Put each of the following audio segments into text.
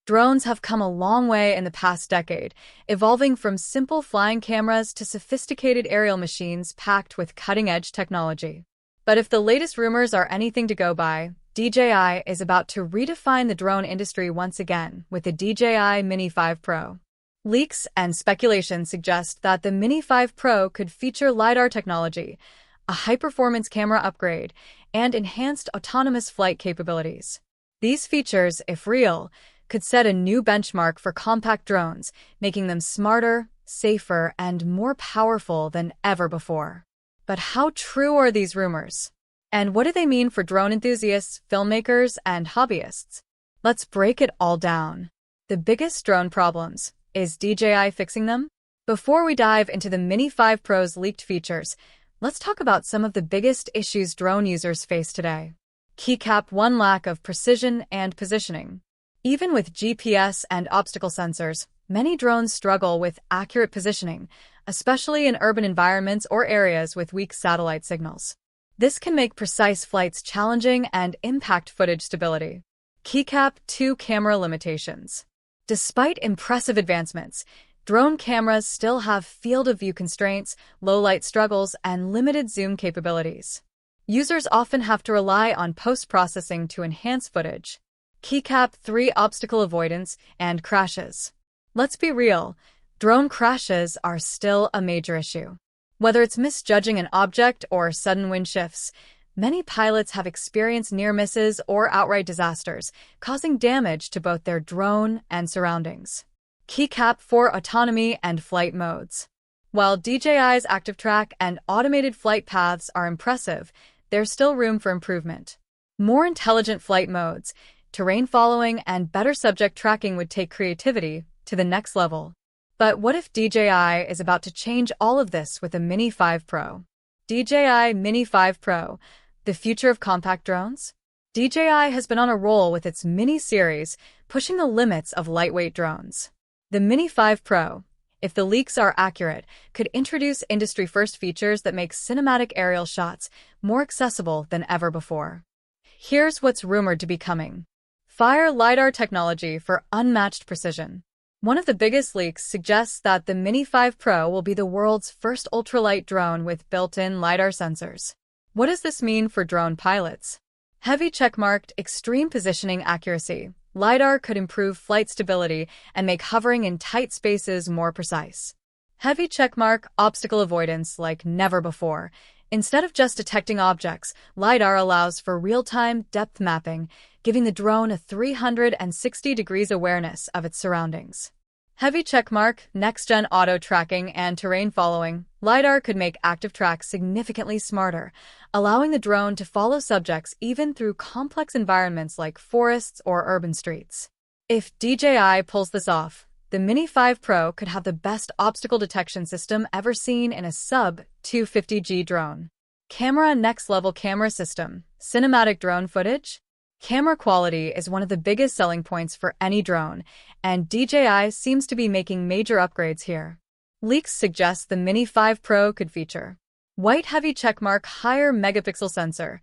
Drones have come a long way in the past decade, evolving from simple flying cameras to sophisticated aerial machines packed with cutting-edge technology. But if the latest rumors are anything to go by, DJI is about to redefine the drone industry once again with the DJI Mini 5 Pro. Leaks and speculation suggest that the Mini 5 Pro could feature LiDAR technology, a high-performance camera upgrade, and enhanced autonomous flight capabilities. These features, if real, could set a new benchmark for compact drones, making them smarter, safer, and more powerful than ever before. But how true are these rumors? And what do they mean for drone enthusiasts, filmmakers, and hobbyists? Let's break it all down. The biggest drone problems. Is DJI fixing them? Before we dive into the Mini 5 Pro's leaked features, let's talk about some of the biggest issues drone users face today. Keycap 1. Lack of precision and positioning. Even with GPS and obstacle sensors, many drones struggle with accurate positioning, especially in urban environments or areas with weak satellite signals. This can make precise flights challenging and impact footage stability. Keycap 2. Camera limitations. Despite impressive advancements, drone cameras still have field-of-view constraints, low-light struggles, and limited zoom capabilities. Users often have to rely on post-processing to enhance footage. Keycap 3. Obstacle avoidance and crashes. Let's be real, drone crashes are still a major issue. Whether it's misjudging an object or sudden wind shifts, many pilots have experienced near misses or outright disasters, causing damage to both their drone and surroundings. Keycap 4. Autonomy and flight modes. While DJI's active track and automated flight paths are impressive, there's still room for improvement. More intelligent flight modes, terrain following, and better subject tracking would take creativity to the next level. But what if DJI is about to change all of this with a Mini 5 Pro? DJI Mini 5 Pro, the future of compact drones? DJI has been on a roll with its Mini series, pushing the limits of lightweight drones. The Mini 5 Pro, if the leaks are accurate, could introduce industry-first features that make cinematic aerial shots more accessible than ever before. Here's what's rumored to be coming. Fire LiDAR technology for unmatched precision. One of the biggest leaks suggests that the Mini 5 Pro will be the world's first ultralight drone with built-in LiDAR sensors. What does this mean for drone pilots? Heavy checkmarked extreme positioning accuracy. LiDAR could improve flight stability and make hovering in tight spaces more precise. Heavy checkmark obstacle avoidance like never before. Instead of just detecting objects, LiDAR allows for real-time depth mapping, giving the drone a 360 degrees awareness of its surroundings. Heavy checkmark, next-gen auto tracking, and terrain following. LiDAR could make active track significantly smarter, allowing the drone to follow subjects even through complex environments like forests or urban streets. If DJI pulls this off, the Mini 5 Pro could have the best obstacle detection system ever seen in a sub-250G drone. Camera next-level camera system. Cinematic drone footage? Camera quality is one of the biggest selling points for any drone, and DJI seems to be making major upgrades here. Leaks suggest the Mini 5 Pro could feature white heavy checkmark higher megapixel sensor,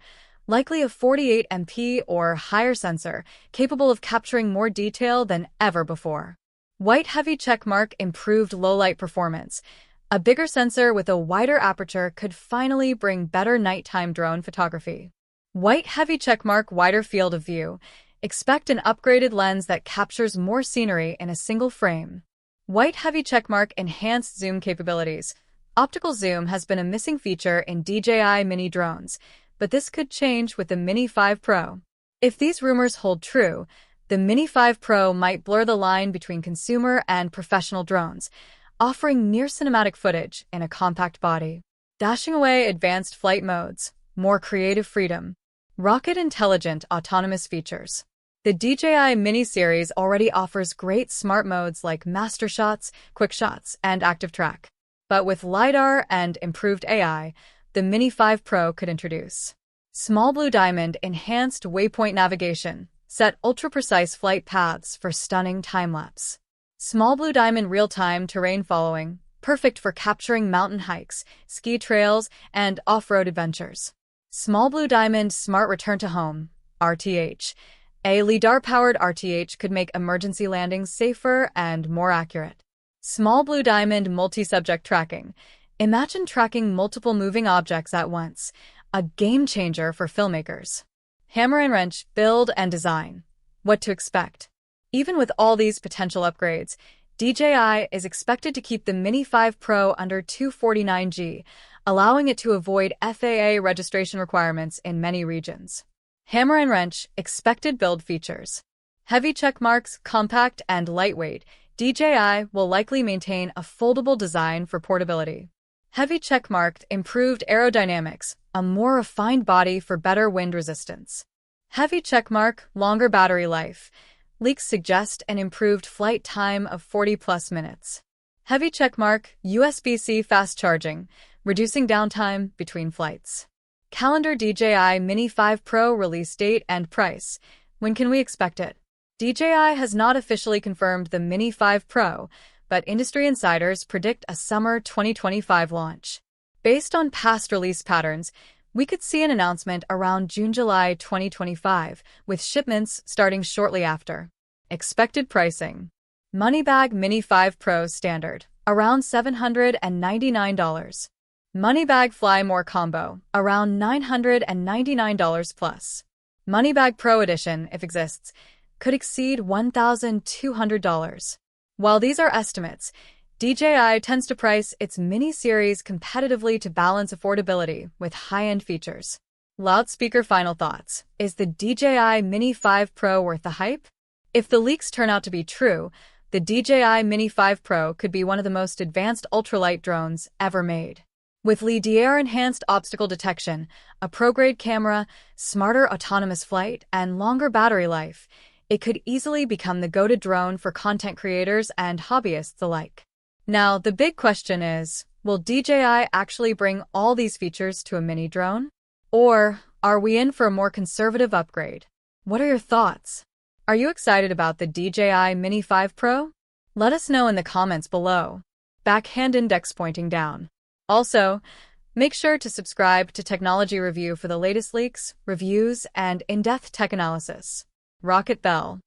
likely a 48MP or higher sensor, capable of capturing more detail than ever before. White heavy checkmark improved low-light performance. A bigger sensor with a wider aperture could finally bring better nighttime drone photography. White heavy checkmark wider field of view. Expect an upgraded lens that captures more scenery in a single frame. White heavy checkmark enhanced zoom capabilities. Optical zoom has been a missing feature in DJI Mini drones, but this could change with the Mini 5 Pro. If these rumors hold true, the Mini 5 Pro might blur the line between consumer and professional drones, offering near-cinematic footage in a compact body. Dashing away advanced flight modes, more creative freedom. Rocket intelligent autonomous features. The DJI Mini series already offers great smart modes like Master Shots, Quick Shots, and Active Track. But with LiDAR and improved AI, the Mini 5 Pro could introduce Small Blue Diamond enhanced waypoint navigation. Set ultra-precise flight paths for stunning time-lapse. Small Blue Diamond real-time terrain following, perfect for capturing mountain hikes, ski trails, and off-road adventures. Small Blue Diamond Smart Return to Home, RTH, A LiDAR-powered RTH could make emergency landings safer and more accurate. Small blue diamond multi-subject tracking. Imagine tracking multiple moving objects at once, a game changer for filmmakers. Hammer and wrench, build and design. What to expect? Even with all these potential upgrades, DJI is expected to keep the Mini 5 Pro under $249G, allowing it to avoid FAA registration requirements in many regions. Hammer and wrench, expected build features. Heavy check marks, compact and lightweight, DJI will likely maintain a foldable design for portability. Heavy check marked, improved aerodynamics, a more refined body for better wind resistance. Heavy check mark, longer battery life. Leaks suggest an improved flight time of 40+ minutes. Heavy checkmark, USB-C fast charging, reducing downtime between flights. Calendar DJI Mini 5 Pro release date and price. When can we expect it? DJI has not officially confirmed the Mini 5 Pro, but industry insiders predict a summer 2025 launch. Based on past release patterns, we could see an announcement around June-July 2025, with shipments starting shortly after. Expected pricing. Moneybag Mini 5 Pro Standard, around $799. Moneybag Fly More Combo, around $999 plus. Moneybag Pro Edition, if exists, could exceed $1,200. While these are estimates, DJI tends to price its Mini series competitively to balance affordability with high-end features. Loudspeaker final thoughts. Is the DJI Mini 5 Pro worth the hype? If the leaks turn out to be true, the DJI Mini 5 Pro could be one of the most advanced ultralight drones ever made. With LiDAR-enhanced obstacle detection, a pro-grade camera, smarter autonomous flight, and longer battery life, it could easily become the go-to drone for content creators and hobbyists alike. Now, the big question is, will DJI actually bring all these features to a mini drone? Or are we in for a more conservative upgrade? What are your thoughts? Are you excited about the DJI Mini 5 Pro? Let us know in the comments below. Backhand index pointing down. Also, make sure to subscribe to Technology Review for the latest leaks, reviews, and in-depth tech analysis. Rocket bell.